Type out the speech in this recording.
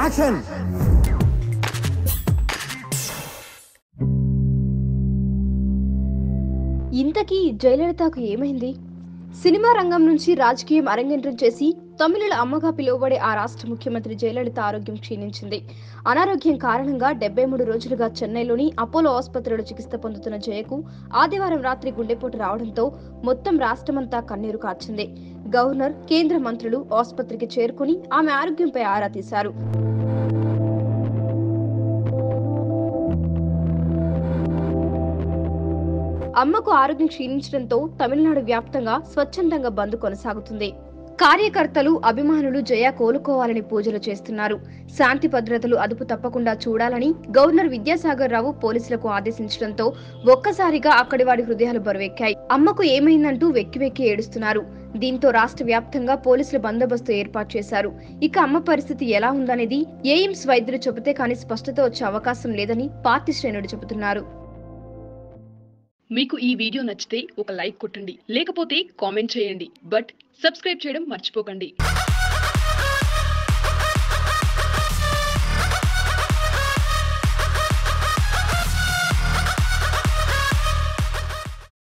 Action. ఇంతకీ జయలలితకు ఏమైంది? Cinema రంగం నుంచి రాజకీయం అరంగేట్రం చేసి తమిళుల అమ్మగా పిలువబడే ఆ రాష్ట్ర ముఖ్యమంత్రి జయలలిత ఆరోగ్యం క్షీణించింది. అనారోగ్యం కారణంగా 73 రోజులుగా చెన్నైలోని అపోలో ఆసుపత్రిలో చికిత్స పొందుతున్న జయకు ఆదివారం రాత్రి గుండెపోటు రావడంతో మొత్తం రాష్ట్రమంతా కన్నీరు కార్చింది. గవర్నర్, కేంద్ర మంత్రులు ఆసుపత్రికి చేరుకుని ఆమె ఆరోగ్యంపై ఆరా తీశారు. అమ్మకు ఆరోగ్యం క్షీణించడంతో తమిళనాడు వ్యాప్తంగా స్వచ్ఛందంగా బంద్ కొనసాగుతుంది. కార్యకర్తలు, అభిమానులు జయ కోలుకోవాలని పూజలు చేస్తున్నారు. శాంతి భద్రతలు అదుపు తప్పకుండా చూడాలని గవర్నర్ విద్యాసాగర్ రావు పోలీసులకు ఆదేశించడంతో ఒక్కసారిగా అక్కడి వాడి హృదయాలు బరువెక్కాయి. అమ్మకు ఏమైందంటూ వెక్కి వెక్కి ఏడుస్తున్నారు. దీంతో రాష్ట్ర వ్యాప్తంగా పోలీసులు బందోబస్తు ఏర్పాటు చేశారు. ఇక అమ్మ పరిస్థితి ఎలా ఉందనేది ఎయిమ్స్ వైద్యులు చెబితే కానీ స్పష్టత వచ్చే అవకాశం లేదని పార్టీ శ్రేణులు చెబుతున్నారు. మీకు ఈ వీడియో నచ్చితే ఒక లైక్ కొట్టండి, లేకపోతే కామెంట్ చేయండి. బట్ సబ్స్క్రైబ్ చేయడం మర్చిపోకండి.